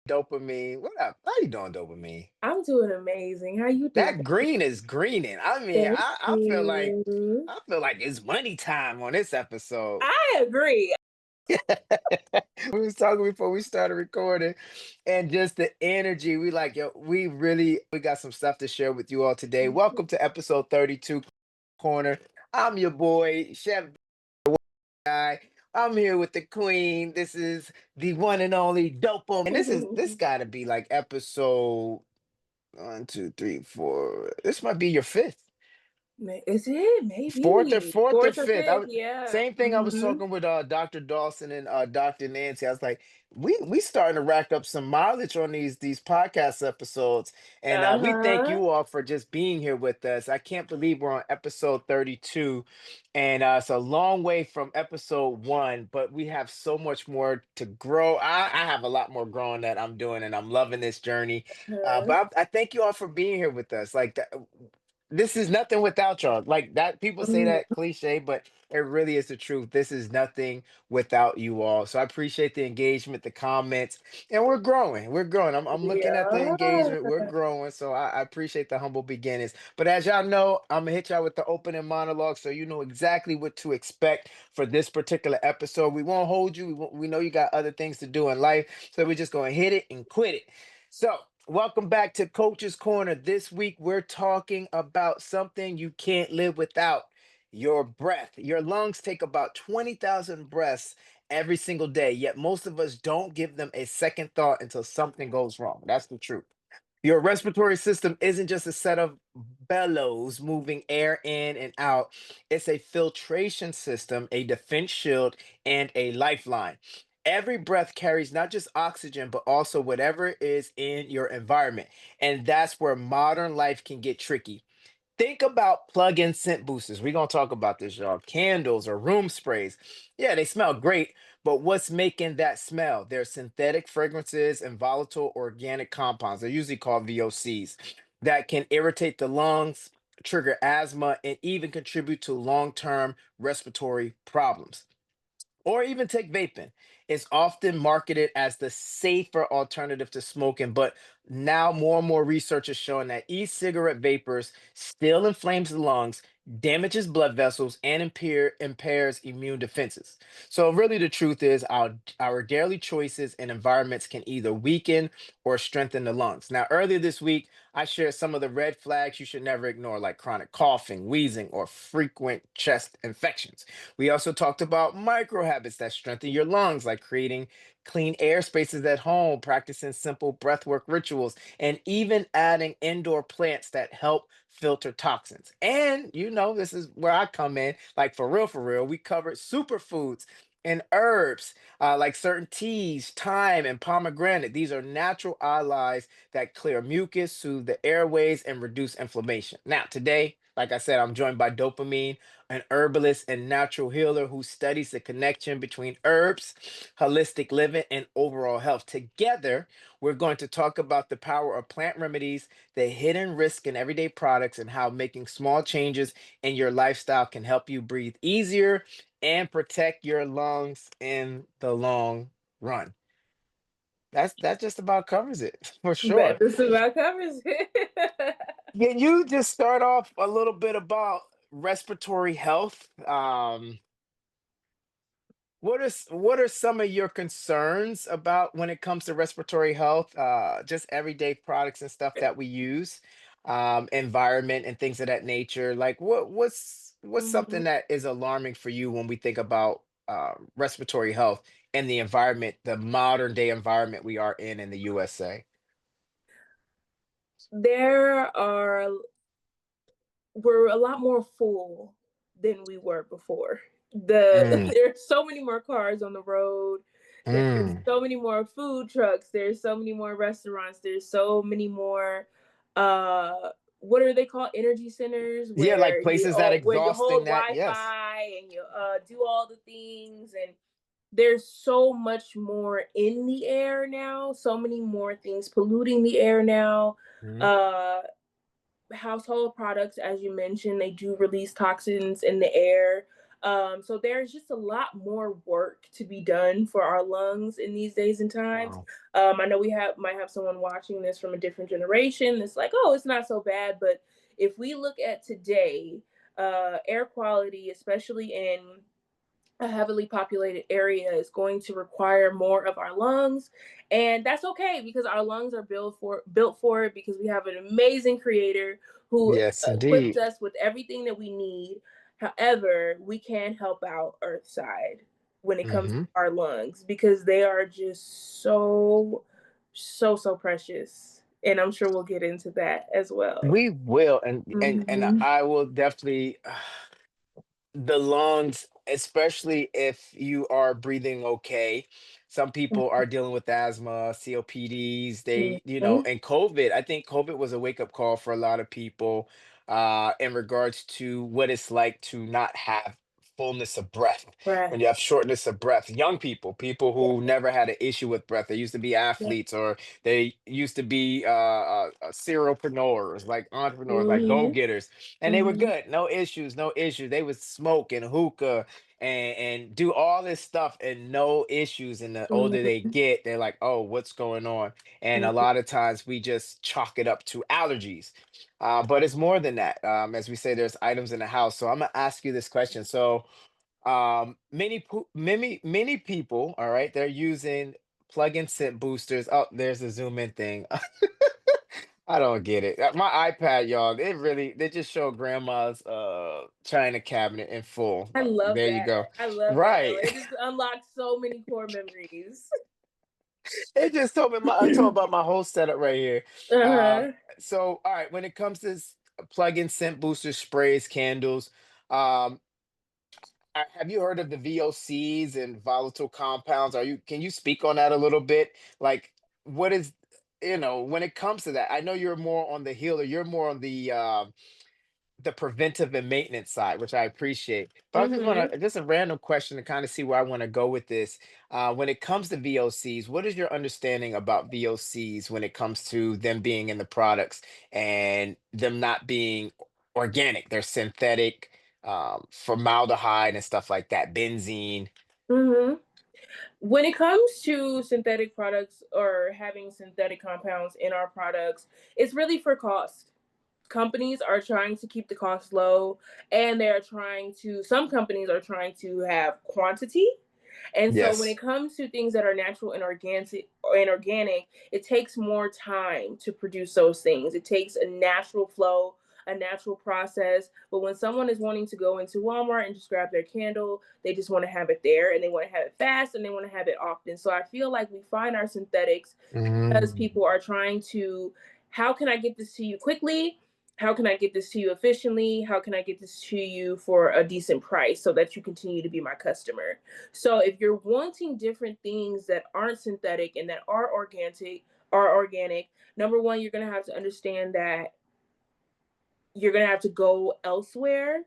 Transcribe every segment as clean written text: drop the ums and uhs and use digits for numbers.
Dopamine. What up? How you doing, Dopamine? I'm doing amazing. How you doing? That green is greening. I mean, Thank I feel like you. it's money time on this episode. I agree. We was talking before we started recording, and just the energy. We like, yo, we got some stuff to share with you all today. Welcome to episode 32 Corner. I'm your boy, Chef Guy. I'm here with the queen. This is the one and only Dopamine. And this gotta be like episode one, two, three, four. This might be your fifth. Is it? Maybe. Fourth or Fourth or fifth. I fifth, was yeah. same thing. I was talking with Dr. Dawson and Dr. Nancy. I was like, we starting to rack up some mileage on these podcast episodes, and we thank Uh-huh. you all for just being here with us. I can't believe we're on episode 32, and it's a long way from episode one, but we have so much more to grow. I have a lot more growing that I'm doing, and I'm loving this journey. Uh-huh. But I thank you all for being here with us. Like that, this is nothing without y'all. Like that, people say Mm, that cliche, but it really is the truth. This is nothing without you all. So I appreciate the engagement, the comments, and we're growing. We're growing. I'm looking at the yeah. engagement. We're growing. So I appreciate the humble beginnings. But as y'all know, I'm gonna hit y'all with the opening monologue, so you know exactly what to expect for this particular episode. We won't hold you. We know you got other things to do in life, so we're just gonna hit it and quit it. So welcome back to Coach's Corner. This week, we're talking about something you can't live without: your breath. Your lungs take about 20,000 breaths every single day, yet most of us don't give them a second thought until something goes wrong. That's the truth. Your respiratory system isn't just a set of bellows moving air in and out. It's a filtration system, a defense shield, and a lifeline. Every breath carries not just oxygen, but also whatever is in your environment. And that's where modern life can get tricky. Think about plug-in scent boosters. We're gonna talk about this, y'all. Candles or room sprays. Yeah, they smell great, but what's making that smell? They're synthetic fragrances and volatile organic compounds. They're usually called VOCs that can irritate the lungs, trigger asthma, and even contribute to long-term respiratory problems. Or even take vaping. It's often marketed as the safer alternative to smoking, but now more and more research is showing that e-cigarette vapors still inflames the lungs, damages blood vessels, and impairs immune defenses. So really the truth is our daily choices and environments can either weaken or strengthen the lungs. Now, earlier this week, I shared some of the red flags you should never ignore, like chronic coughing, wheezing, or frequent chest infections. We also talked about micro habits that strengthen your lungs, like creating clean air spaces at home, practicing simple breathwork rituals, and even adding indoor plants that help filter toxins. And this is where I come in, like for real, we covered superfoods and herbs, like certain teas, thyme, and pomegranate. These are natural allies that clear mucus, soothe the airways, and reduce inflammation. Now, today, like I said, I'm joined by Dopamine, an herbalist and natural healer who studies the connection between herbs, holistic living, and overall health. Together, we're going to talk about the power of plant remedies, the hidden risk in everyday products, and how making small changes in your lifestyle can help you breathe easier and protect your lungs in the long run. That just about covers it for That sure. just about covers it. Can you just start off a little bit about respiratory health? What are some of your concerns about when it comes to respiratory health? Just everyday products and stuff that we use, environment and things of that nature. Like what's Mhm. something that is alarming for you when we think about respiratory health and the environment, the modern day environment we are in the USA? There are We're a lot more full than we were before. Mm, There's so many more cars on the road. There's mm. so many more food trucks. There's so many more restaurants. There's so many more uh what are they called? Energy centers Yeah, like places that where you exhausting hold that. Yes. Wi-Fi and you do all the things, and there's so much more in the air now, so many more things polluting the air now. Mhm. Uh Household products, as you mentioned, they do release toxins in the air. So there's just a lot more work to be done for our lungs in these days and times. Wow. I know we have might have someone watching this from a different generation. It's like, oh, it's not so bad. But if we look at today, air quality, especially in a heavily populated area, is going to require more of our lungs, and that's okay because our lungs are built for it, because we have an amazing creator who Yes, equipped indeed. us with everything that we need. However, we can help out earthside when it comes to Hmm. our lungs, because they are just so precious, and I'm sure we'll get into that as well. We will, and Hmm. I will definitely. The lungs, especially if you are breathing okay. Some people are dealing with asthma, COPDs. Hmm. And COVID, I think COVID was a wake up call for a lot of people in regards to what it's like to not have fullness of breath. When Breath. you have shortness of breath, young people, people Yeah. who never had an issue with breath, they used to be Yeah. athletes or they used to be serialpreneurs, like entrepreneurs, like go Hmm. getters, and they were Hmm. good, no issues, no issues. They would smoke and hookah and do all this stuff and no issues. And the older they Hmm. get, they're like, oh, what's going on? And a lot of times we just chalk it up to allergies. But it's more than that. As we say, there's items in the house. So I'm gonna ask you this question. So many people, all right, they're using plug-in scent boosters. Oh, there's a zoom in thing. I don't get it. My iPad, y'all, they just show grandma's china cabinet in full. I love There you that. go. I love that though. Right. It just unlocks so many core memories. It just told me I told about my whole setup right here. Um, Uh-huh. so all right, when it comes to plug-in scent boosters, sprays, candles, um, have you heard of the VOCs and volatile compounds? Can you speak on that a little bit? Like, what is, when it comes to that? I know you're more on the healer, you're more on the preventive and maintenance side, which I appreciate. But I just want Mhm. to just a random question to kind of see where I want to go with this. When it comes to VOCs, what is your understanding about VOCs when it comes to them being in the products and them not being organic? They're synthetic, formaldehyde and stuff like that, benzene. Mhm. When it comes to synthetic products or having synthetic compounds in our products, it's really for cost. Companies are trying to keep the cost low, and some companies are trying to have quantity. And so when it Yes. comes to things that are natural and organic, it takes more time to produce those things. It takes a natural flow, a natural process. But when someone is wanting to go into Walmart and just grab their candle, they just want to have it there, and they want to have it fast, and they want to have it often. So I feel like we find our synthetics because Mm, people are trying to, how can I get this to you quickly? How can I get this to you efficiently? How can I get this to you for a decent price so that you continue to be my customer? So if you're wanting different things that aren't synthetic and that are organic, number one, you're gonna have to understand that you're gonna have to go elsewhere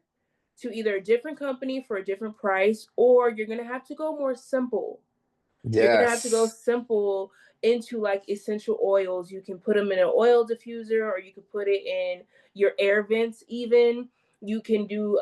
to either a different company for a different price, or you're gonna have to go more simple. You're gonna have to go yes. simple into like essential oils. You can put them in an oil diffuser, or you can put it in your air vents even. You can do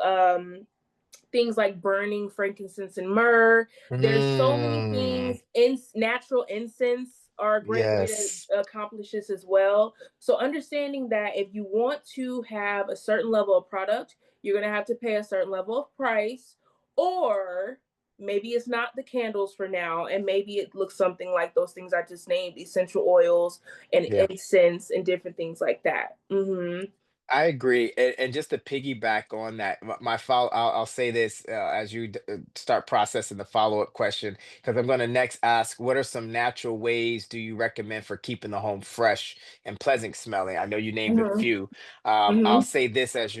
things like burning frankincense and myrrh. There's so many Mm, things. Natural incense are a great way to yes. accomplish this as well. So understanding that if you want to have a certain level of product, you're going to have to pay a certain level of price, or maybe it's not the candles for now, and maybe it looks something like those things I just named, essential oils and Yeah. incense and different things like that. Hmm. I agree, and just to piggyback on that, my follow, I'll say this as you start processing the follow-up question, because I'm going to next ask, what are some natural ways do you recommend for keeping the home fresh and pleasant smelling? I know you named a Hmm. few. I'll Hmm. say this as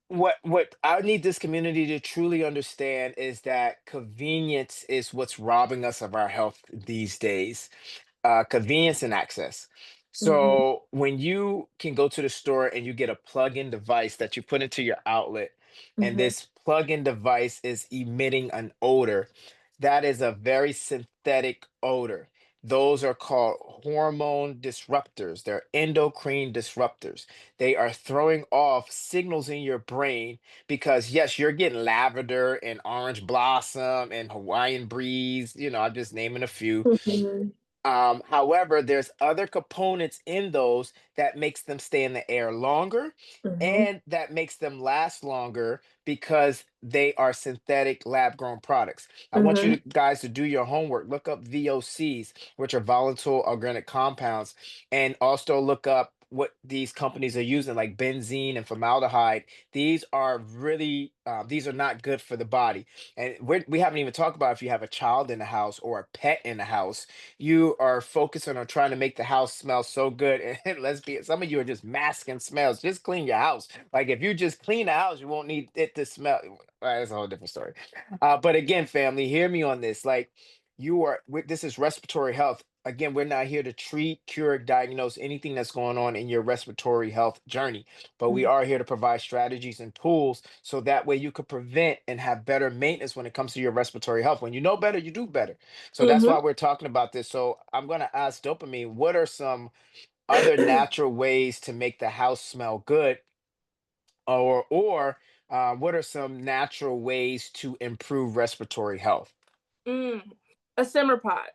what I need this community to truly understand is that convenience is what's robbing us of our health these days. Convenience and access. Hmm. So when you can go to the store and you get a plug-in device that you put into your outlet, and Hmm. this plug-in device is emitting an odor, that is a very synthetic odor. Those are called hormone disruptors. They're endocrine disruptors. They are throwing off signals in your brain because, yes, you're getting lavender and orange blossom and Hawaiian breeze. I'm just naming a few. Mhm. However, there's other components in those that makes them stay in the air longer Mhm. and that makes them last longer because they are synthetic lab grown products. I want you Mhm. guys to do your homework. Look up VOCs, which are volatile organic compounds, and also look up what these companies are using, like benzene and formaldehyde. These are really, these are not good for the body. And we haven't even talked about if you have a child in the house or a pet in the house, you are focusing on trying to make the house smell so good. And let's be, some of you are just masking smells. Just clean your house. Like if you just clean the house, you won't need it to smell. That's a whole different story. But again, family, hear me on this. Like this is respiratory health. Again, we're not here to treat, cure, diagnose anything that's going on in your respiratory health journey, but we are here to provide strategies and tools so that way you could prevent and have better maintenance when it comes to your respiratory health. When you know better, you do better. So that's why Mhm. we're talking about this. So I'm going to ask Dopamine, what are some other natural ways to make the house smell good, or what are some natural ways to improve respiratory health? Mm. A simmer pot.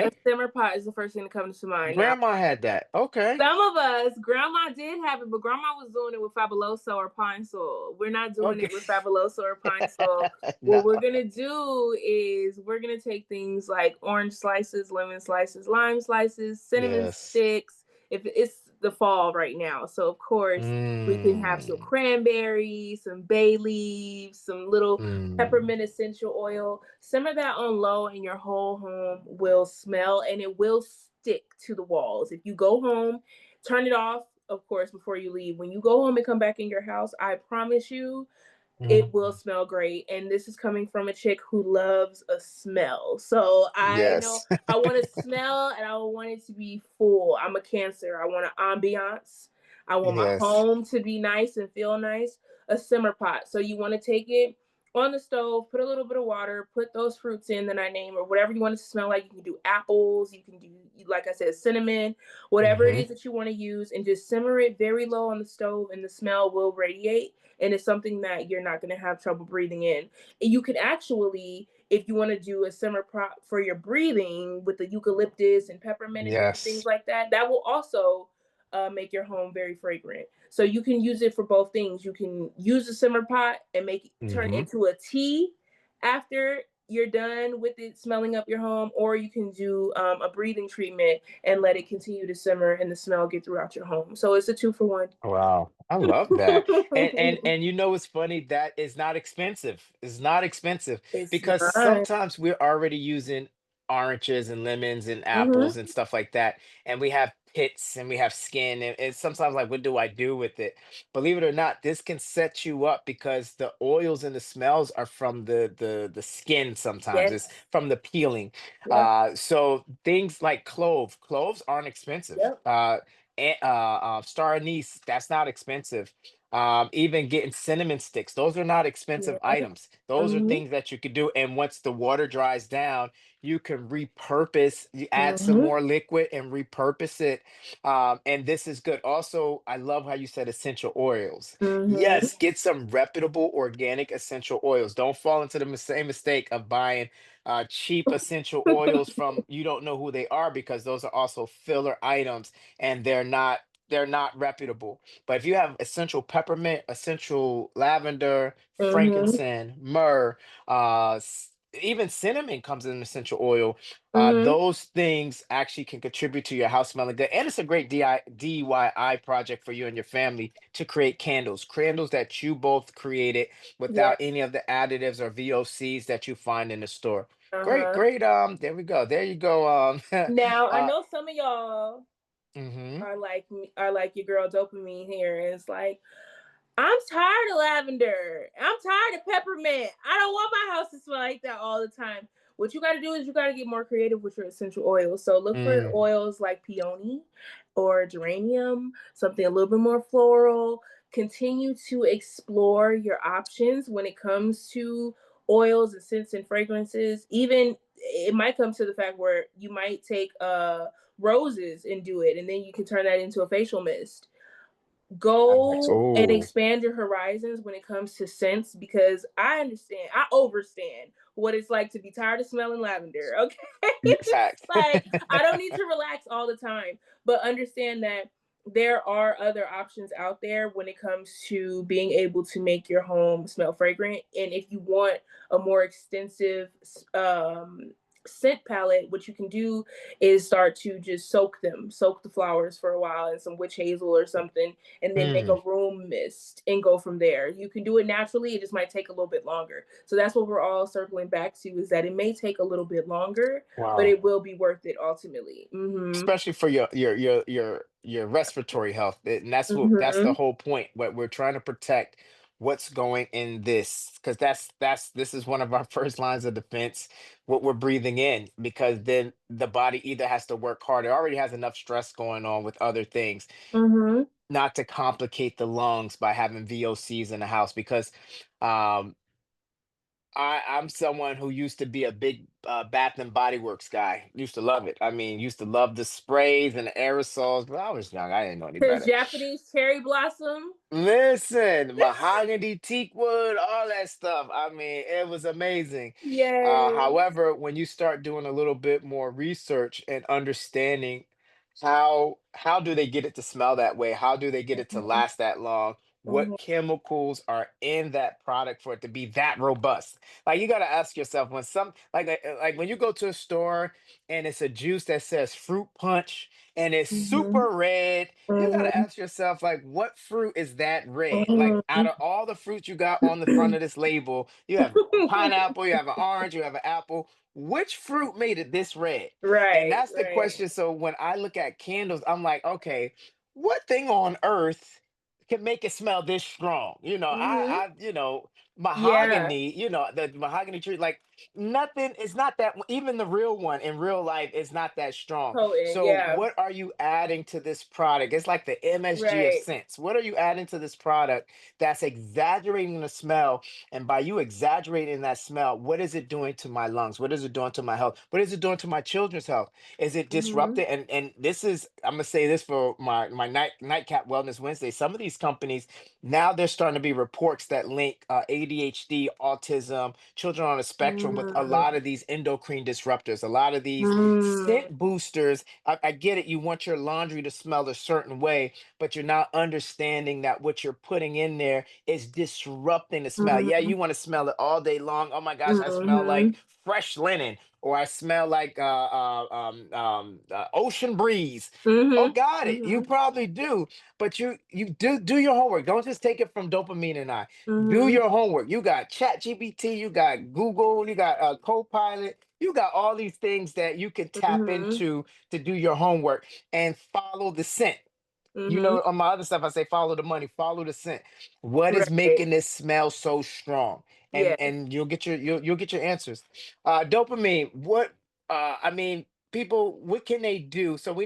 A Okay, simmer pot is the first thing that comes to mind. Now, grandma had that. Okay, some of us, grandma did have it, but grandma was doing it with fabuloso or pine sol. We're not doing okay. it with fabuloso or pine sol. No. What we're gonna do is we're gonna take things like orange slices, lemon slices, lime slices, cinnamon Yes. sticks. If it's the fall right now, so of course we can have some Mm, cranberries, some bay leaves, some little mm, peppermint essential oil. Simmer that on low, and your whole home will smell and it will stick to the walls. If you go home, turn it off, of course, before you leave. When you go home and come back in your house, I promise you, it will mm. smell great. And this is coming from a chick who loves a smell. So I know Yes. I want to smell and I want it to be full. I'm a Cancer. I want an ambiance. I want my Yes. home to be nice and feel nice. A simmer pot. So you want to take it on the stove, put a little bit of water, put those fruits in that I name, or whatever you want it to smell like. You can do apples, you can do, like I said, cinnamon, whatever it Hmm. is that you want to use, and just simmer it very low on the stove, and the smell will radiate, and it's something that you're not going to have trouble breathing in. And you can actually, if you want to do a simmer prop for your breathing with the eucalyptus and peppermint and different things Yes. like that, that will also make your home very fragrant. So you can use it for both things. You can use the simmer pot and make it turn Hmm. into a tea after you're done with it smelling up your home, or you can do a breathing treatment and let it continue to simmer and the smell get throughout your home. So it's a 2 for 1. Wow, I love that. And it's funny that is not expensive. It's not expensive It's because not. sometimes we're already using oranges and lemons and apples Mm-hmm. and stuff like that, and we have pits and we have skin, and sometimes like what do I do with it? Believe it or not, this can set you up because the oils and the smells are from the skin sometimes. It's Yes. from the peeling. Yep. So things like cloves aren't expensive. Yep. Star anise, that's not expensive. Even getting cinnamon sticks, those are not expensive Yeah. items. Those are Mm-hmm. things that you could do. And once the water dries down, you can repurpose, you add some Mm-hmm. more liquid and repurpose it. And this is good. Also, I love how you said essential oils. Mm-hmm. Yes, get some reputable organic essential oils. Don't fall into the same mistake of buying cheap essential oils from you don't know who they are, because those are also filler items and they're not reputable. But if you have essential peppermint, essential lavender, Mm-hmm. frankincense, myrrh, even cinnamon comes in an essential oil. Mm-hmm. Those things actually can contribute to your house smelling good, and it's a great DIY project for you and your family to create candles that you both created without Yes. any of the additives or VOCs that you find in the store. Great, Uh-huh. great. There we go. There you go. Now I uh, know some of y'all mhm. are like me, are like your girl Dopamine here, and it's like, I'm tired of lavender. I'm tired of peppermint. I don't want my house to smell like that all the time. What you got to do is you got to get more creative with your essential oils. So look for Mm, oils like peony or geranium, something a little bit more floral. Continue to explore your options when it comes to oils and scents and fragrances. Even it might come to the fact where you might take roses and do it, and then you can turn that into a facial mist. Nice. Go and Oh, expand your horizons when it comes to scents, because I overstand what it's like to be tired of smelling lavender. Okay. It's fact. like I don't need to relax all the time, but understand that there are other options out there when it comes to being able to make your home smell fragrant. And if you want a more extensive scent palette, what you can do is start to just soak the flowers for a while in some witch hazel or something, and then make a Mm, room mist and go from there. You can do it naturally, it just might take a little bit longer. So that's what we're all circling back to, is that it may take a little bit longer, but wow. it will be worth it ultimately. Especially for your respiratory health. And that's the Mhm. whole point. What we're trying to protect what's going in this, because that's this is one of our first lines of defense, what we're breathing in, because then the body either has to work harder, already has enough stress going on with other things, Mhm. not to complicate the lungs by having VOCs in the house. Because um I'm someone who used to be a big Bath and Body Works guy. Used to love it. I mean, used to love the sprays and the aerosols. But I was young. I didn't know any Cause better. Japanese cherry blossom. Listen, mahogany, teak wood, all that stuff. I mean, it was amazing. Yes. However, when you start doing a little bit more research and understanding how do they get it to smell that way? How do they get it to Mhm. last that long? What Mhm. chemicals are in that product for it to be that robust? Like you got to ask yourself when some like when you go to a store and it's a juice that says fruit punch and it's Mhm. super red, you got to Mhm. ask yourself, like, what fruit is that red? Like, out Mhm. of all the fruits you got on the front of this label, you have a pineapple, you have an orange, you have an apple. Which fruit made it this red? And Right, that's the right. question. So when I look at candles, I'm like, okay, what thing on earth can make it smell this strong? Mhm. Yeah. Mahogany, the mahogany tree, like nothing, it's not that, even the real one in real life is not that strong. Potent, So, yeah. what are you adding to this product? It's like the MSG of Right. scents. What are you adding to this product that's exaggerating the smell? And by you exaggerating that smell, what is it doing to my lungs? What is it doing to my health? What is it doing to my children's health? Is it Mhm. disrupting? And this is, I'm gonna say this for my nightcap Wellness Wednesday. Some of these companies now, they're starting to be reports that link ADHD, autism, children on a spectrum with a lot Mm. of these endocrine disruptors, a lot of these Mm. scent boosters. I get it. You want your laundry to smell a certain way, but you're not understanding that what you're putting in there is disrupting the smell. Yeah, Mhm. you want to smell it all day long. Oh my gosh, I smell like Mhm. fresh linen, or I smell like ocean breeze. Oh, Mhm. got it. You Mhm. probably do, but you do your homework. Don't just take it from Dopamine and I. Do Mhm. your homework. You got Chat GPT, you got Google, you got Copilot, you got all these things that you can tap Mhm. into to do your homework and follow the scent. Mhm. On my other stuff, I say follow the money, follow the scent. What is Right. making this smell so strong? Yes. And you'll get your answers. Dopamine. I mean, people, what can they do? So we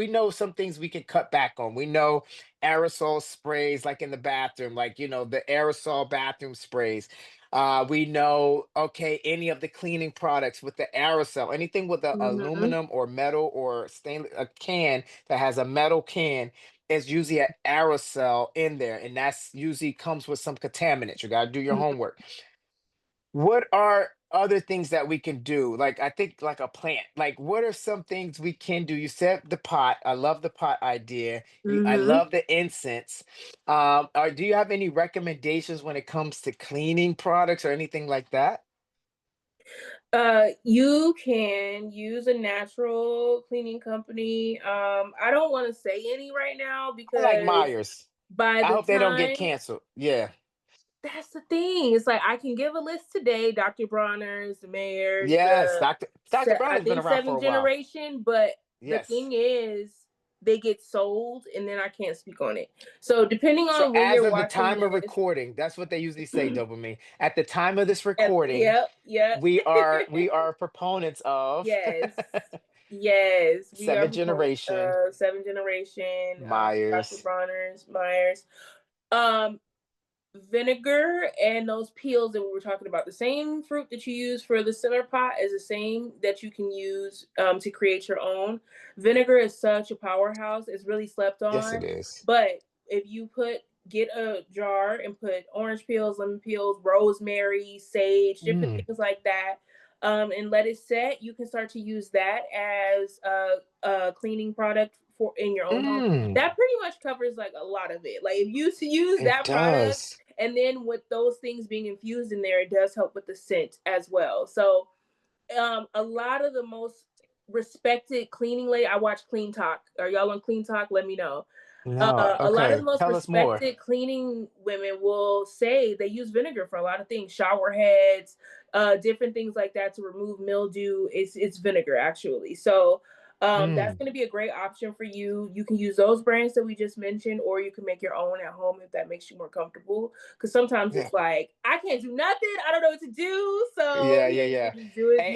know some things we can cut back on. We know aerosol sprays, like in the bathroom, like the aerosol bathroom sprays. We know, okay, any of the cleaning products with the aerosol, anything with the Mhm. aluminum or metal or stainless, a can that has a metal can, is usually an aerosol in there, and that's usually comes with some contaminants. You got to do your Mhm. homework. What are other things that we can do? Like, I think, like a plant. Like, what are some things we can do? You said the pot. I love the pot idea. I Mhm. love the incense. Do you have any recommendations when it comes to cleaning products or anything like that? You can use a natural cleaning company. I don't want to say any right now I like because Myers. by I the hope they don't get time canceled. Yeah. that's the thing. It's like I can give a list today, Dr. Bronner's, the Mayors, Yes, Dr. I Bronner's been think around for seventh a while. generation, but the Yes. thing is they get sold and then I can't speak on it. So depending So on when as you're of the watching time of this, recording, that's what they usually say, Dopamine. At the time of this recording, yep, yep. we are proponents of Yes. Yes, we are seventh proponents generation of 7th generation, Dr. Myers. Bronner's, Myers. Um, vinegar and those peels that we were talking about. The same fruit that you use for the center pot is the same that you can use to create your own. Vinegar is such a powerhouse. It's really slept Yes, on. it is. But if you get a jar and put orange peels, lemon peels, rosemary, sage, different Mm, things like that, and let it set, you can start to use that as a cleaning product for in your own home. mm, That pretty much covers like a lot of it. Like if you use it that product, does. and then with those things being infused in there, it does help with the scent as well. So a lot of the most respected cleaning lady, I watch Clean Talk. Are y'all on Clean Talk? Let me know. No, A lot of the okay. most Tell us more. respected cleaning women will say they use vinegar for a lot of things, shower heads, different things like that to remove mildew. It's vinegar actually. So that's Mm, going to be a great option for you. You can use those brands that we just mentioned, or you can make your own at home if that makes you more comfortable. Because sometimes yeah. it's like I can't do nothing. I don't know what to do. So Yeah, yeah, you yeah. can just do it In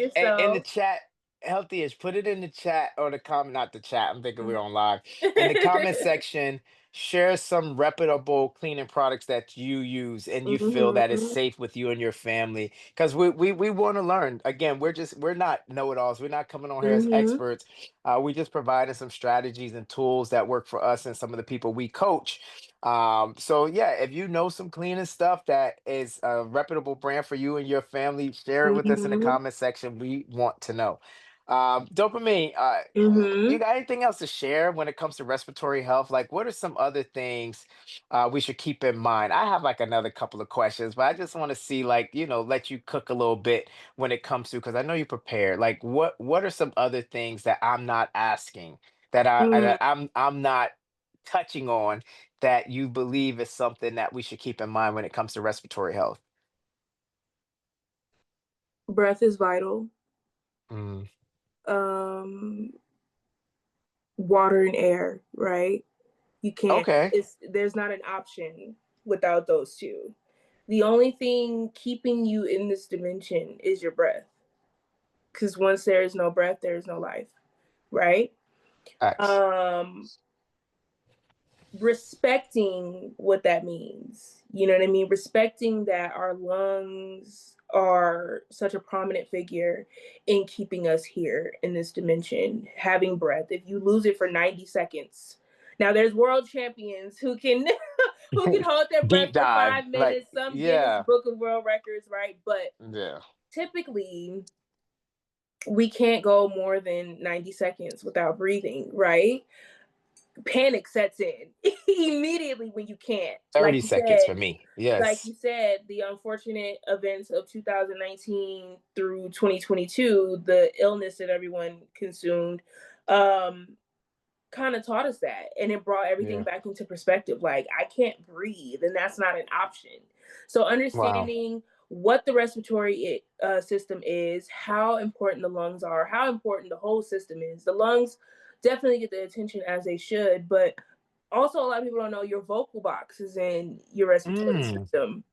the yourself. chat, Healthiest, put it in the chat or the comment, not the chat. I'm thinking we're on live. In the comment section, share some reputable cleaning products that you use and you feel that is Mhm. safe with you and your family. Because we want to learn. Again, we're not know-it-alls. We're not coming on here as Mhm. experts. We just providing some strategies and tools that work for us and some of the people we coach. So yeah, if you know some cleaning stuff that is a reputable brand for you and your family, share it with us in the Mhm. comment section. We want to know. Dopamine, you Mhm. got anything else to share when it comes to respiratory health? Like, what are some other things we should keep in mind? I have like another couple of questions, but I just want to see, like, let you cook a little bit when it comes to, because I know you prepared. Like, what are some other things that I'm not asking Mm. that I'm not touching on that you believe is something that we should keep in mind when it comes to respiratory health? Breath is vital. Mm, Um, water and air, right? You can't. okay. There's not an option without those two. The only thing keeping you in this dimension is your breath, because once there is no breath, there is no life, right? X. Um, respecting what that means. You know what I mean? Respecting that our lungs are such a prominent figure in keeping us here in this dimension, having breath. If you lose it for 90 seconds, now there's world champions who can who can hold their breath Deep for dive. 5 minutes, Like, some Guinness yeah. Book of World Records, right? But Yeah. typically we can't go more than 90 seconds without breathing, right? Panic sets in immediately when you can't. 30 seconds for me. Yes. The unfortunate events of 2019 through 2022, the illness that everyone consumed, um, kind of taught us that. And it brought everything Yeah. back into perspective. Like, I can't breathe, and that's not an option. So, Wow. understanding what the respiratory system is, how important the lungs are, how important the whole system is. The lungs definitely get the attention as they should, but also a lot of people don't know your vocal box is in your respiratory Mm. system.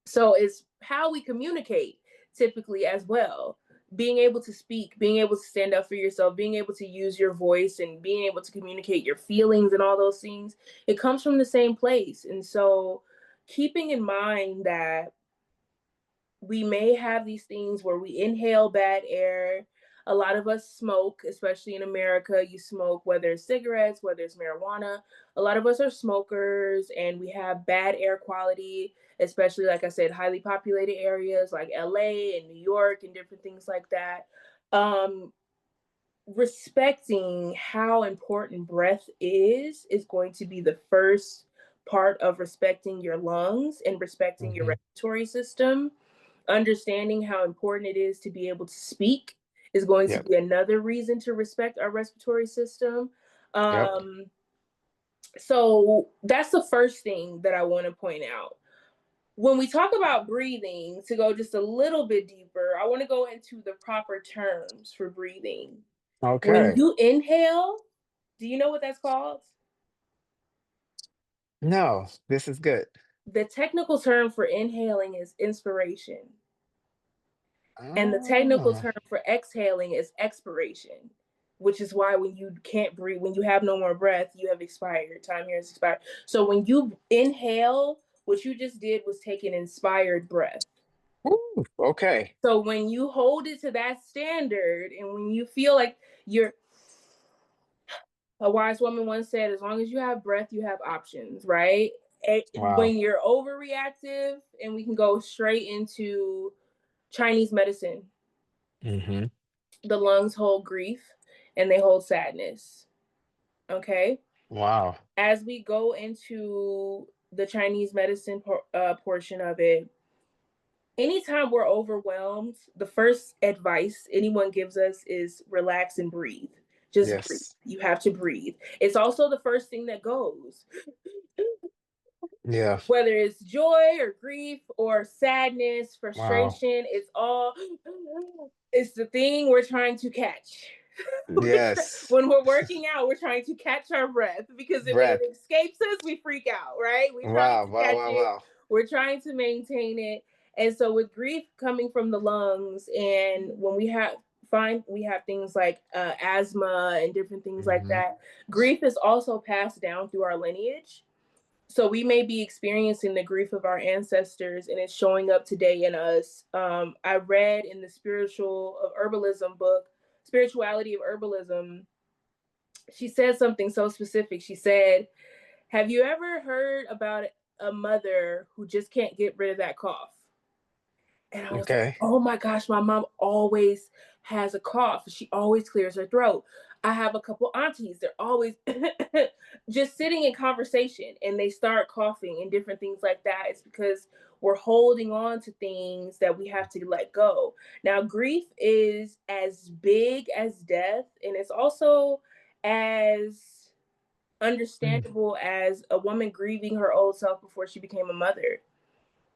So it's how we communicate typically as well. Being able to speak, being able to stand up for yourself, being able to use your voice and being able to communicate your feelings and all those things, it comes from the same place. And so keeping in mind that we may have these things where we inhale bad air. A lot of us smoke, especially in America. You smoke, whether it's cigarettes, whether it's marijuana. A lot of us are smokers and we have bad air quality, especially, like I said, highly populated areas like LA and New York and different things like that. Um, respecting how important breath is going to be the first part of respecting your lungs and respecting your Hmm. respiratory system. Understanding how important it is to be able to speak is going to Yep. be another reason to respect our respiratory system. Yep. Um, so that's the first thing that I want to point out. When we talk about breathing, to go just a little bit deeper, I want to go into the proper terms for breathing. When Okay. you inhale, do you know what that's called? No, this is good. The technical term for inhaling is inspiration. And the technical Ah. term for exhaling is expiration, which is why when you can't breathe, when you have no more breath, you have expired. Your time here has expired. So when you inhale, What you just did was take an inspired breath. Ooh, okay. So when you hold it to that standard and when you feel like you're, a wise woman once said, as long as you have breath, you have options, right? Wow. When you're overreactive, and we can go straight into Chinese medicine, Hmm. the lungs hold grief and they hold sadness. Okay. Wow. As we go into the Chinese medicine portion of it, anytime we're overwhelmed, the first advice anyone gives us is relax and breathe. Just breathe. Yes. You have to breathe. It's also the first thing that goes. Yeah. Whether it's joy or grief or sadness, Wow. frustration, it's all, it's the thing we're trying to catch. Yes. When we're working out, we're trying to catch our breath because when it Breath. escapes us, we freak out, right? We're trying Wow. to Wow. catch Wow. it, Wow. we're trying to maintain it. And so with grief coming from the lungs, and when we have things like asthma and different things like Hmm. that, grief is also passed down through our lineage. So we may be experiencing the grief of our ancestors and it's showing up today in us. I read in the spiritual of herbalism book, Spirituality of Herbalism, she said something so specific. She said, have you ever heard about a mother who just can't get rid of that cough? And I was like, Okay. oh my gosh, my mom always has a cough. She always clears her throat. I have a couple aunties, they're always just sitting in conversation and they start coughing and different things like that. It's because we're holding on to things that we have to let go. Now, grief is as big as death, and it's also as Mm. understandable as a woman grieving her old self before she became a mother,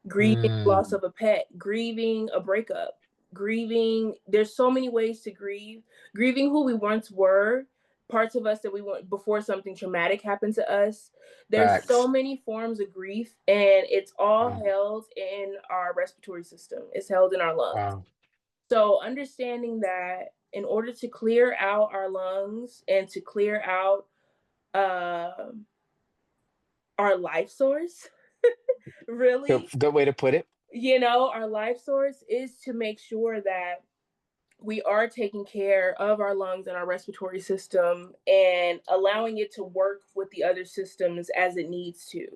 grieving Mm. loss of a pet, grieving a breakup, grieving. There's so many ways to grieve. Grieving who we once were, parts of us that we want before something traumatic happened to us. There's so Facts. many forms of grief, and it's all Wow. held in our respiratory system. It's held in our lungs. Wow. So understanding that in order to clear out our lungs and to clear out uh, our life source, Good, really, good way to put it. our life source is to make sure that we are taking care of our lungs and our respiratory system and allowing it to work with the other systems as it needs to.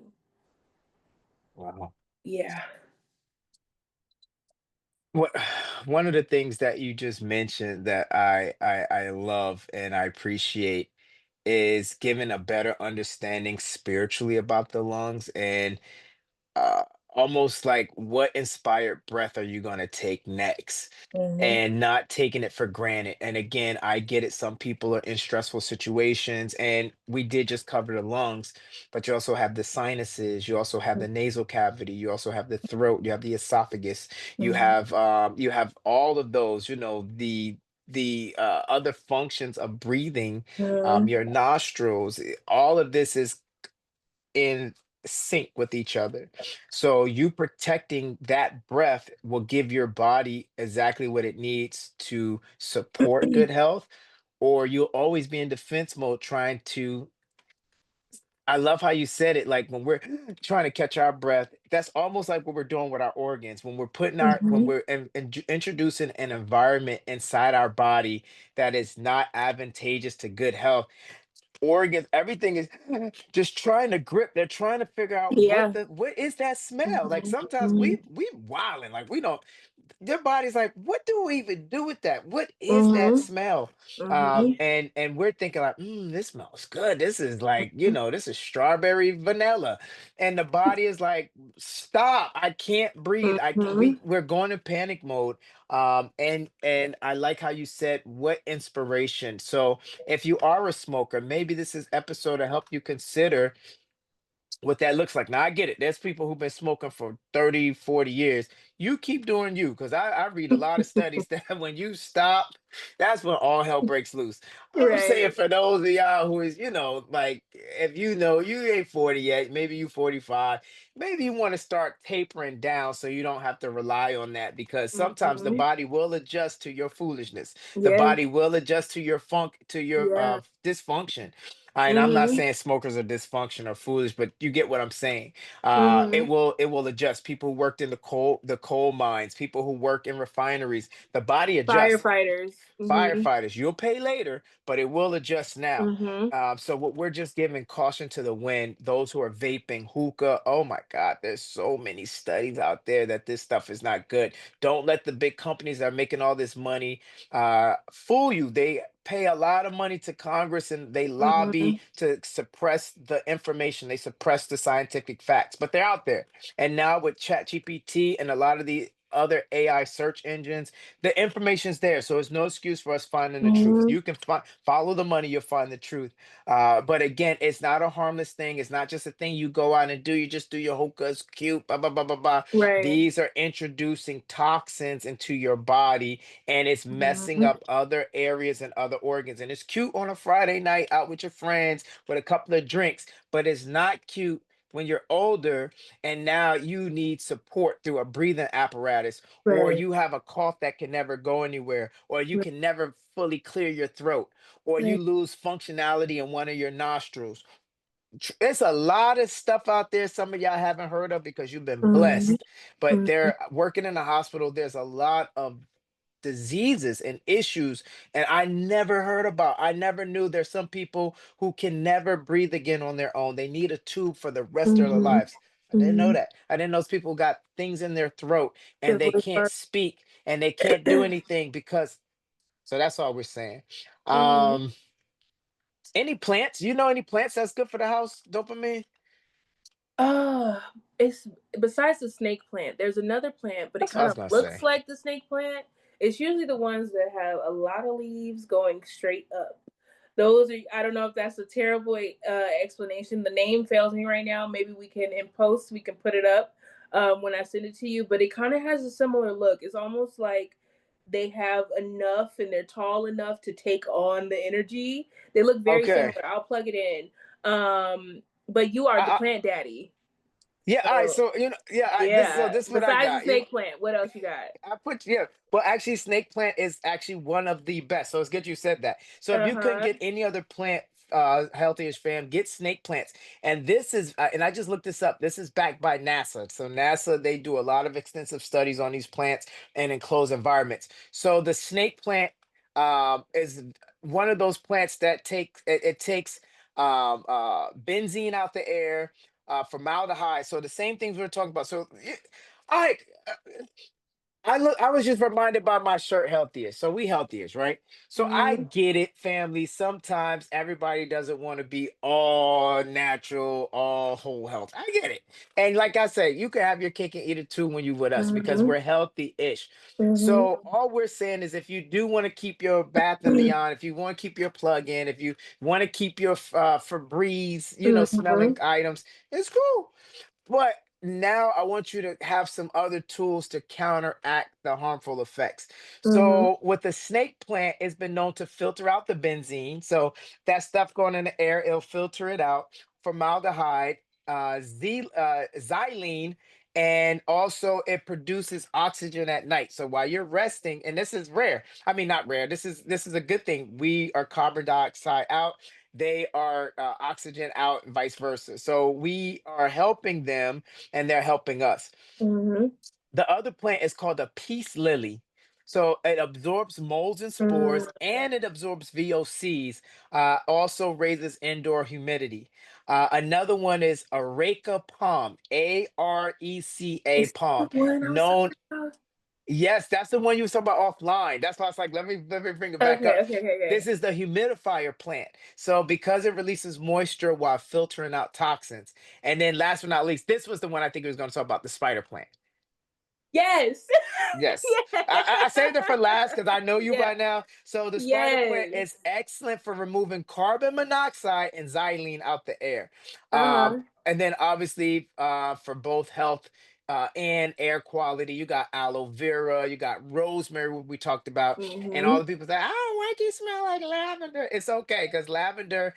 Wow. Yeah. What one of the things that you just mentioned that I love and I appreciate is giving a better understanding spiritually about the lungs and uh, almost like what inspired breath are you going to take next Mm-hmm. and not taking it for granted. And again, I get it, some people are in stressful situations and we did just cover the lungs, but you also have the sinuses, you also have the nasal cavity, you also have the throat, you have the esophagus, Mm-hmm. you have all of those, the other functions of breathing, your nostrils, all of this is in sync with each other. So you protecting that breath will give your body exactly what it needs to support good health, or you'll always be in defense mode trying to. I love how you said it, like when we're trying to catch our breath, that's almost like what we're doing with our organs. When we're when Mm-hmm. we're introducing an environment inside our body that is not advantageous to good health, organs, everything is just trying to grip. They're trying to figure out Yeah. what is that smell. Like sometimes Mm-hmm. we wilding, like we don't. Their body's like, what do we even do with that? What is that Mm-hmm. smell? Mm-hmm. And we're thinking like, this smells good. This is like, this is strawberry vanilla, and the body is like, stop! I can't breathe. Mm-hmm. We're going in panic mode. And I like how you said what inspiration. So if you are a smoker, maybe this is episode to help you consider what that looks like. Now I get it. There's people who've been smoking for 30, 40 years. You keep doing you because I read a lot of studies that when you stop, that's when all hell breaks loose. I'm saying Right. for those of y'all who is, like if you know you ain't 40 yet, maybe you 45, maybe you want to start tapering down so you don't have to rely on that because sometimes the Mm-hmm. body will adjust to your foolishness. The Yeah. body will adjust to your funk, to your Yeah. dysfunction. And I'm not Mhm. saying smokers are dysfunctional or foolish, but you get what I'm saying. Mhm. It will adjust. People who worked in the coal mines, people who work in refineries, the body adjusts. Firefighters. Mhm. Firefighters, you'll pay later, but it will adjust now. Mhm. So what we're just giving caution to the wind, those who are vaping, hookah. Oh my God, there's so many studies out there that this stuff is not good. Don't let the big companies that are making all this money fool you. They pay a lot of money to Congress and they lobby Mhm. to suppress the information. They suppress the scientific facts, but they're out there. And now with ChatGPT and a lot of the other AI search engines, the information's there, so it's no excuse for us finding the truth. Mhm. You can follow the money, you'll find the truth. But again, it's not a harmless thing. It's not just a thing you go out and do. You just do your hookahs, cute, blah blah blah blah blah. Right. These are introducing toxins into your body, and it's messing Mhm. up other areas and other organs. And it's cute on a Friday night out with your friends with a couple of drinks, but it's not cute when you're older and now you need support through a breathing apparatus, or Right. you have a cough that can never go anywhere, or you Right. can never fully clear your throat, or you Right. lose functionality in one of your nostrils. It's a lot of stuff out there some of y'all haven't heard of because you've been Mhm. blessed, but Mhm. they're working in the hospital. There's a lot of diseases and issues and I never heard about. I never knew there's some people who can never breathe again on their own. They need a tube for the rest of their Mhm. lives. I didn't know Mhm. that. I didn't know those people got things in their throat Their and they voice can't box. speak and they can't do anything because, so that's all we're saying. Mhm. Um any plants? You know any plants that's good for the house? Dopamine? Uh, it's besides the snake plant, there's another plant, but it That's what I kind was of gonna looks say. like the snake plant. It's usually the ones that have a lot of leaves going straight up. Those are, I don't know if that's a terrible explanation. The name fails me right now. Maybe we can in post we can put it up when I send it to you. But it kind of has a similar look. It's almost like they have enough and they're tall enough to take on the energy. They look very Okay. similar. I'll plug it in. But you are the I, plant daddy. yeah, all right. So So yeah. this is what I Besides the got. You know, snake plant, what else you got? I put yeah, well actually snake plant is actually one of the best. So it's good you said that. So if Uh you couldn't huh. get any other plant healthiest fam, get snake plants. And this is and I just looked this up. This is backed by NASA. So NASA they do a lot of extensive studies on these plants and enclosed environments. So the snake plant is one of those plants that it takes benzene out the air, formaldehyde. So the same things we're talking about. So I I was just reminded by my shirt healthiest. So we healthiest, right? So I Mhm. get it, family. Sometimes everybody doesn't want to be all natural, all whole health. I get it. And like I said, you can have your cake and eat it too when you with us because Mhm. we're healthy-ish. Mhm. So all we're saying is if you do want to keep your Bath and Beyond, if you want to keep your plug in, if you want to keep your Febreze, smelling Mhm. items, it's cool. But now I want you to have some other tools to counteract the harmful effects. Mhm. So with the snake plant, it's been known to filter out the benzene. So that stuff going in the air, it'll filter it out. Formaldehyde, xylene, and also it produces oxygen at night. So while you're resting, and this is rare. I mean, not rare. This is a good thing. We are carbon dioxide out, they are oxygen out and vice versa. So we are helping them and they're helping us. Mhm. The other plant is called a peace lily. So it absorbs molds and Mhm. spores and it absorbs VOCs, also raises indoor humidity. Another one is Areca palm, Areca Is that the palm, one I was known. talking about? Yes, that's the one you were talking about offline. That's why I was like, let me bring it back Okay. up. Okay. Okay. This Okay. is the humidifier plant. So because it releases moisture while filtering out toxins. And then last but not least, this was the one I think we was going to talk about, the spider plant. Yes. Yes. I saved it for last yeah. because I know you Yeah. by now. So the spider plant Yes. is excellent for removing carbon monoxide and xylene out the air. Uh huh. And then obviously for both health and air quality. You got aloe vera, you got rosemary, what we talked about, and all Mhm. the people say, "Oh, why do you smell like lavender?" It's okay because lavender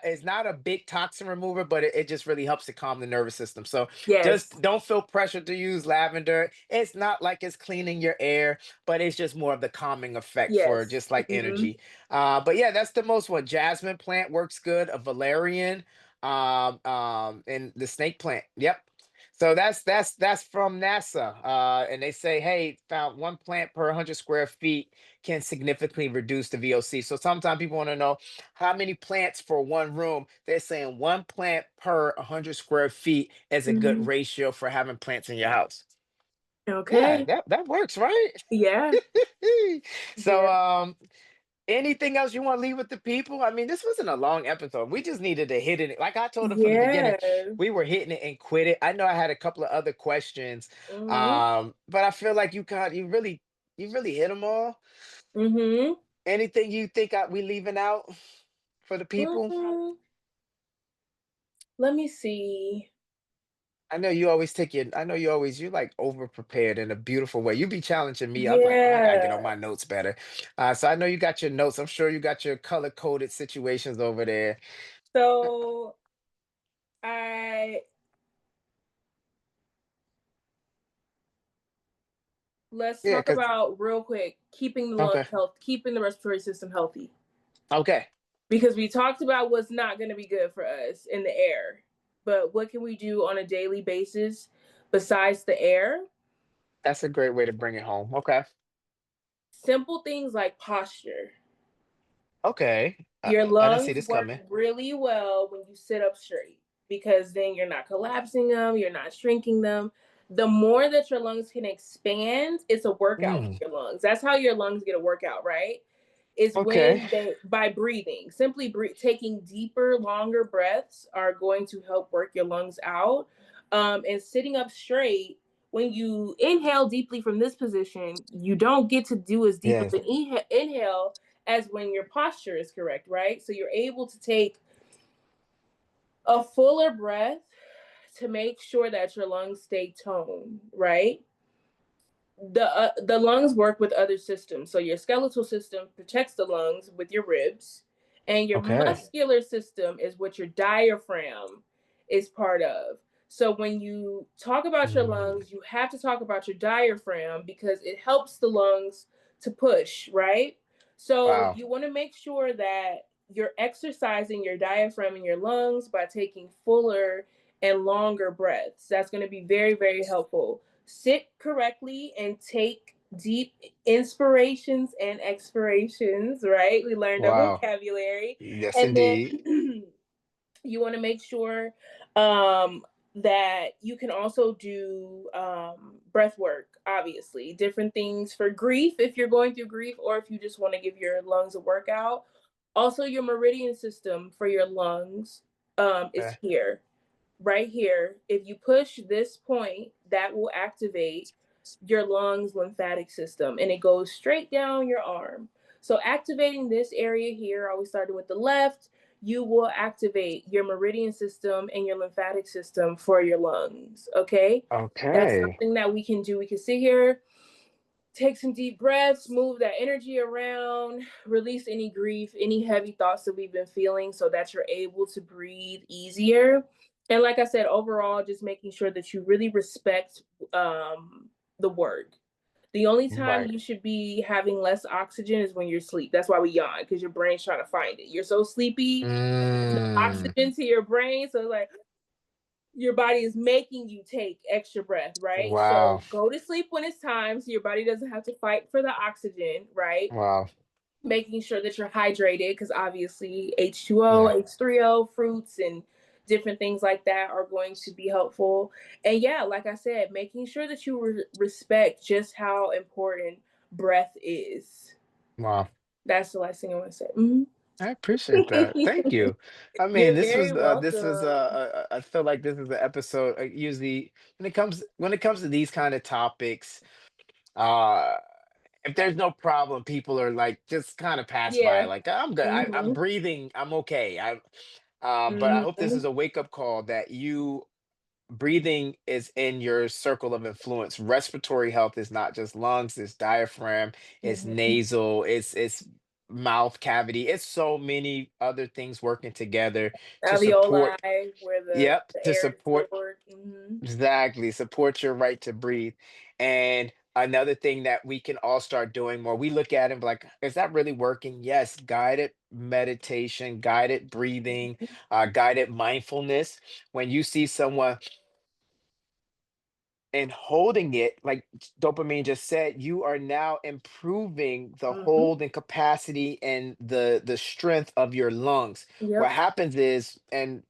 is not a big toxin remover, but it just really helps to calm the nervous system. So Yes. just don't feel pressure to use lavender. It's not like it's cleaning your air, but it's just more of the calming effect for Yes. just like Mhm. energy. But yeah, that's the most one. Jasmine plant works good. A valerian, and the snake plant. Yep. So that's from NASA, and they say, hey, found one plant per 100 square feet can significantly reduce the VOC. So sometimes people want to know how many plants for one room. They're saying one plant per 100 square feet is a good Mhm. ratio for having plants in your house. Yeah, Okay. that works, right? Yeah. So Yeah. anything else you want to leave with the people? I mean, this wasn't a long episode. We just needed to hit it. Like I told them from the beginning, Yeah. we were hitting it and quit it. I know I had a couple of other questions, Mhm. but I feel like you really hit them all. Mhm. Anything you think we leaving out for the people? Mhm. Let me see. I know you always, you like over prepared in a beautiful way. You be challenging me. I'm like, oh, I gotta Yeah. get on my notes better. So I know you got your notes. I'm sure you got your color coded situations over there. So I let's Yeah, talk because about real quick keeping the lungs okay. health, keeping the respiratory system healthy. Okay. Because we talked about what's not going to be good for us in the air, but what can we do on a daily basis besides the air? That's a great way to bring it home. Okay. Simple things like posture. Okay. Your I didn't see lungs this work coming. really well when you sit up straight because then you're not collapsing them, you're not shrinking them. The more that your lungs can expand, it's a workout for Mm, your lungs. That's how your lungs get a workout, right? Is okay. when they by breathing, simply taking deeper, longer breaths are going to help work your lungs out. And sitting up straight, when you inhale deeply from this position, you don't get to do as deep of Yes. an inhale as when your posture is correct, right? So you're able to take a fuller breath to make sure that your lungs stay toned, right? The lungs work with other systems. So your skeletal system protects the lungs with your ribs, and your Okay. muscular system is what your diaphragm is part of. So when you talk about your Mm, lungs, you have to talk about your diaphragm because it helps the lungs to push, right? So wow. you want to make sure that you're exercising your diaphragm in your lungs by taking fuller and longer breaths. That's going to be very, very helpful. Sit correctly and take deep inspirations and expirations, right? We learned a Wow. vocabulary. Yes, And then indeed. you want to make sure um, that you can also do breath work, obviously, different things for grief if you're going through grief or if you just want to give your lungs a workout. Also, your meridian system for your lungs is Okay. here, right here. If you push this point, that will activate your lungs lymphatic system and it goes straight down your arm. So activating this area here, always starting with the left, you will activate your meridian system and your lymphatic system for your lungs. Okay. That's Okay. something that we can do. We can sit here, take some deep breaths, move that energy around, release any grief, any heavy thoughts that we've been feeling so that you're able to breathe easier. And like I said, overall, just making sure that you really respect the word. The only time Right. you should be having less oxygen is when you're asleep. That's why we yawn, because your brain's trying to find it. You're so sleepy, no Mm, oxygen to your brain. So, like, your body is making you take extra breath, right? wow. So go to sleep when it's time so your body doesn't have to fight for the oxygen, right? Wow. Making sure that you're hydrated because obviously H2O, Yeah. H3O, fruits, and different things like that are going to be helpful. And yeah, like I said, making sure that you respect just how important breath is. Wow. That's the last thing I want to say. Mhm. I appreciate that. Thank you. I mean, You're very this was welcome. I feel like this is the episode. Usually, when it comes to these kind of topics, uh, if there's no problem, people are like just kind of pass by. Yeah. Like I'm good. I'm Hmm. breathing. I'm okay. But I hope this Hmm. is a wake up call that you breathing is in your circle of influence. Respiratory health is not just lungs, it's diaphragm, it's Mhm. nasal, it's mouth cavity. It's so many other things working together to support, Alveoli, where yep, the to air is support, stored. Mhm. exactly, support your right to breathe. And another thing that we can all start doing more, we look at it and be like, is that really working? Yes, guided meditation, guided breathing, Mhm. guided mindfulness. When you see someone and holding it, like dopamine just said, you are now improving the Mhm. hold and capacity and the strength of your lungs. What Yep. happens is, and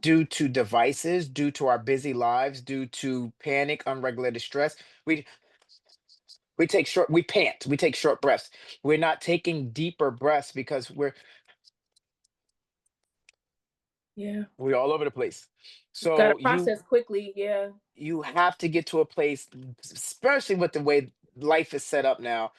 due to devices, due to our busy lives, due to panic, unregulated stress, we we pant, we take short breaths. We're not taking deeper breaths because Yeah. we're all over the place. Gotta So process quickly. Yeah. you have to get to a place, especially with the way life is set up now,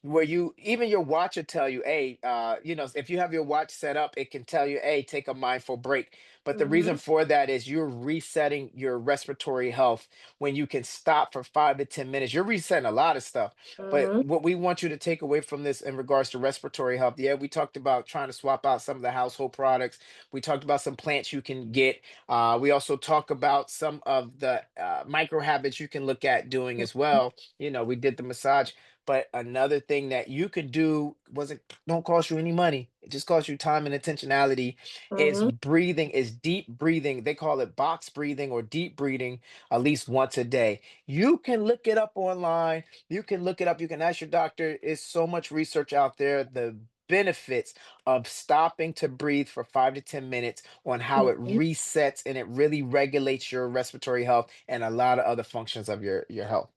where you even your watch will tell you, hey, if you have your watch set up, it can tell you, hey, take a mindful break. But the reason Mhm. for that is you're resetting your respiratory health. When you can stop for 5 to 10 minutes, you're resetting a lot of stuff. But Mhm. what we want you to take away from this in regards to respiratory health, yeah, we talked about trying to swap out some of the household products. We talked about some plants you can get. We also talk about some of the micro habits you can look at doing as well. We did the massage, but another thing that you could do wasn't don't cost you any money. It just costs you time and intentionality. Is Mhm. breathing, is deep breathing. They call it box breathing or deep breathing at least once a day. You can look it up online. You can look it up. You can ask your doctor. There's so much research out there. The benefits of stopping to breathe for 5 to 10 minutes on how it Mhm. resets and it really regulates your respiratory health and a lot of other functions of your health.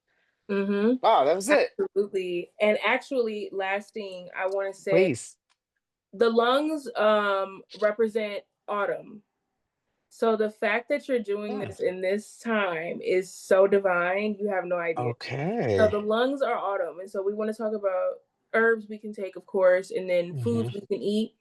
Mhm. Wow, that was it. Absolutely. And actually, last thing I want to say, Please. the lungs represent autumn. So the fact that you're doing Hmm. this in this time is so divine, you have no idea. So Okay. the lungs are autumn, and so we want to talk about herbs we can take, of course, and then Mhm. foods we can eat.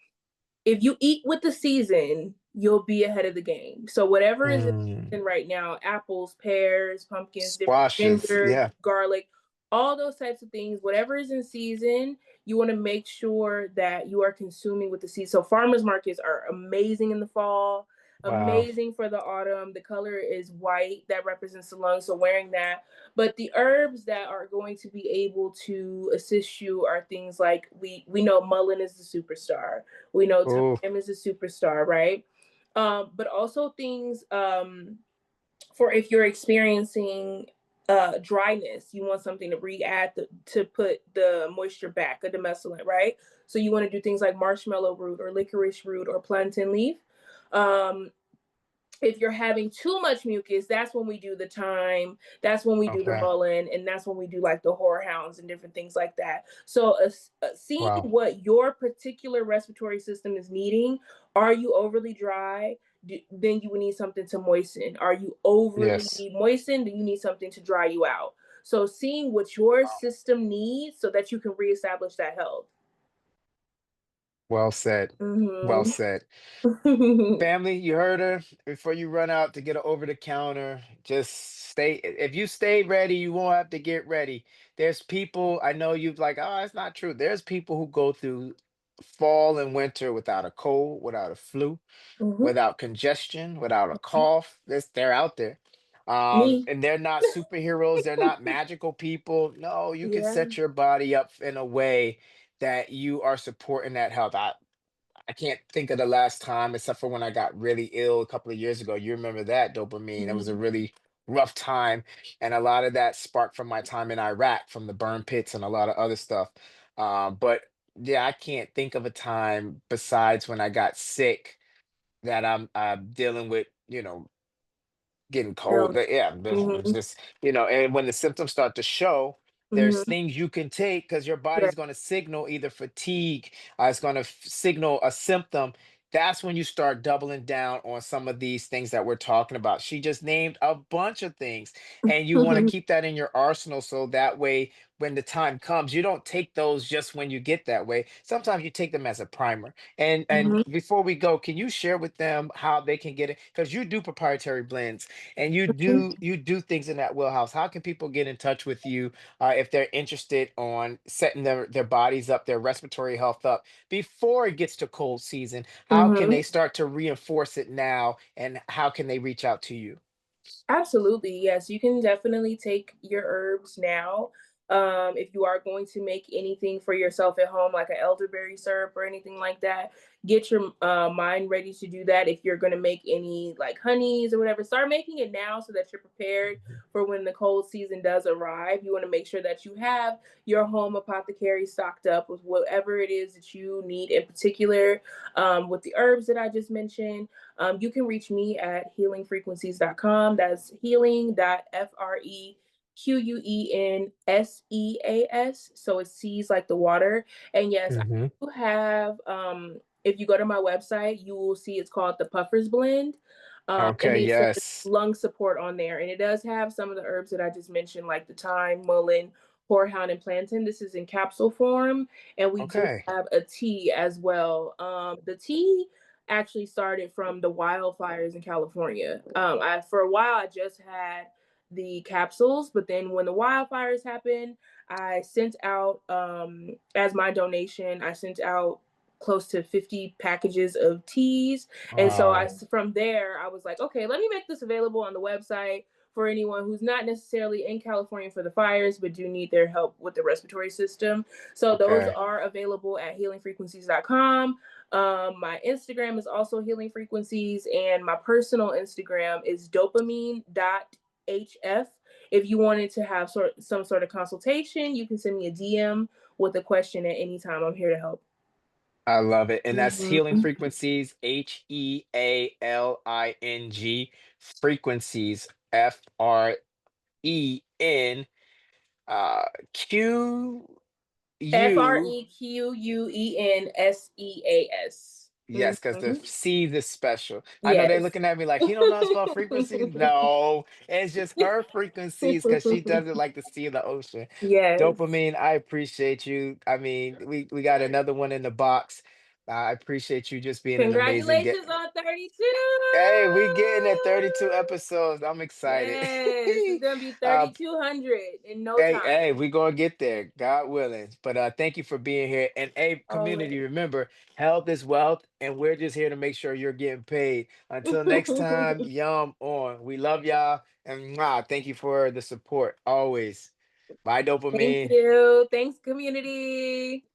If you eat with the season, you'll be ahead of the game. So whatever is in Mm. season right now, apples, pears, pumpkins, different Squashes, ginger, yeah. garlic, all those types of things, whatever is in season, you want to make sure that you are consuming with the season. So farmers markets are amazing in the fall, Wow. amazing for the autumn. The color is white, that represents the lungs, so wearing that. But the herbs that are going to be able to assist you are things like we know mullein is the superstar. We know Oh, time is a superstar, right? But also things for if you're experiencing dryness, you want something to re-add to put the moisture back, a demescent, right? So you want to do things like marshmallow root or licorice root or plantain leaf. Um, if you're having too much mucus, that's when we do the thyme, that's when we do the okay. mullein, and that's when we do like the whorehounds and different things like that. So, seeing Wow. what your particular respiratory system is needing, are you overly dry? Then you would need something to moisten. Are you overly Yes. moistened? Then you need something to dry you out. So, seeing what your Wow. system needs so that you can reestablish that health. Well said. Well Mm-hmm. said. Family, you heard her. Before you run out to get her over the counter, just stay. If you stay ready, you won't have to get ready. There's people, I know you've like, oh, it's not true. There's people who go through fall and winter without a cold, without a flu, Mm-hmm. without congestion, without a cough. They're out there. Me. And they're not superheroes, they're not magical people. No, you can Yeah. set your body up in a way that you are supporting that health. I can't think of the last time, except for when I got really ill a couple of years ago. You remember that dopamine? It was a Mhm. really rough time. And a lot of that sparked from my time in Iraq, from the burn pits and a lot of other stuff. But yeah, I can't think of a time besides when I got sick that I'm dealing with, getting cold. Ill. Yeah, it's Mhm. just, and when the symptoms start to show, there's Mhm. things you can take because your Right. body's going to signal either fatigue, it's going to signal a symptom. That's when you start doubling down on some of these things that we're talking about. She just named a bunch of things, and you want to keep that in your arsenal so that way when the time comes. You don't take those just when you get that way. Sometimes you take them as a primer. And Mhm, before we go, can you share with them how they can get it? Because you do proprietary blends and mhm. you do things in that wheelhouse. How can people get in touch with you if they're interested on setting their bodies up, their respiratory health up before it gets to cold season? How can Mhm. they start to reinforce it now, and how can they reach out to you? Absolutely, yes. You can definitely take your herbs now. If you are going to make anything for yourself at home, like an elderberry syrup or anything like that, get your mind ready to do that. If you're going to make any like honeys or whatever, start making it now so that you're prepared for when the cold season does arrive. You want to make sure that you have your home apothecary stocked up with whatever it is that you need in particular, with the herbs that I just mentioned. You can reach me at healingfrequencies.com. That's healing.frequenseas. So it's seas like the water. And yes, I Hmm. do have, if you go to my website, you will see it's called the Puffer's Blend. And Okay, it says yes. lung support on there. And it does have some of the herbs that I just mentioned, like the thyme, mullein, horehound, and plantain. This is in capsule form. And we do Okay. have a tea as well. The tea actually started from the wildfires in California. I for a while I just had the capsules, but then when the wildfires happened, I sent out as my donation. I sent out close to 50 packages of teas, and so I Wow. from there I was like, okay, let me make this available on the website for anyone who's not necessarily in California for the fires but do need their help with the respiratory system. So those Okay. are available at healingfrequencies.com. My Instagram is also Healing Frequencies, and my personal Instagram is dopamine.hf. If you wanted to have some sort of consultation, you can send me a DM with a question at any time. I'm here to help. I love it. And that's Healing Mhm. Frequencies, Healing Frequencies, Frequencies, Q U. Frequenseas. Yes, because the Mhm. C's is special. I know they're Yes. looking at me like, he don't know how to spell frequencies. No, it's just her frequencies because she does it like the sea of the ocean. Yes. Dopamine, I appreciate you. I mean, we got another one in the box. I appreciate you just being an amazing Congratulations get. on 32. Hey, we getting at 32 episodes. I'm excited. Yes, it's gonna be uh, 3,200 in no hey, time. we gonna get there, God willing. But thank you for being here. And hey, community, Always. remember, health is wealth, and we're just here to make sure you're getting paid. Until next time, yum on. We love y'all, and thank you for the support always. Bye, Thank dopamine. you. Thanks, community.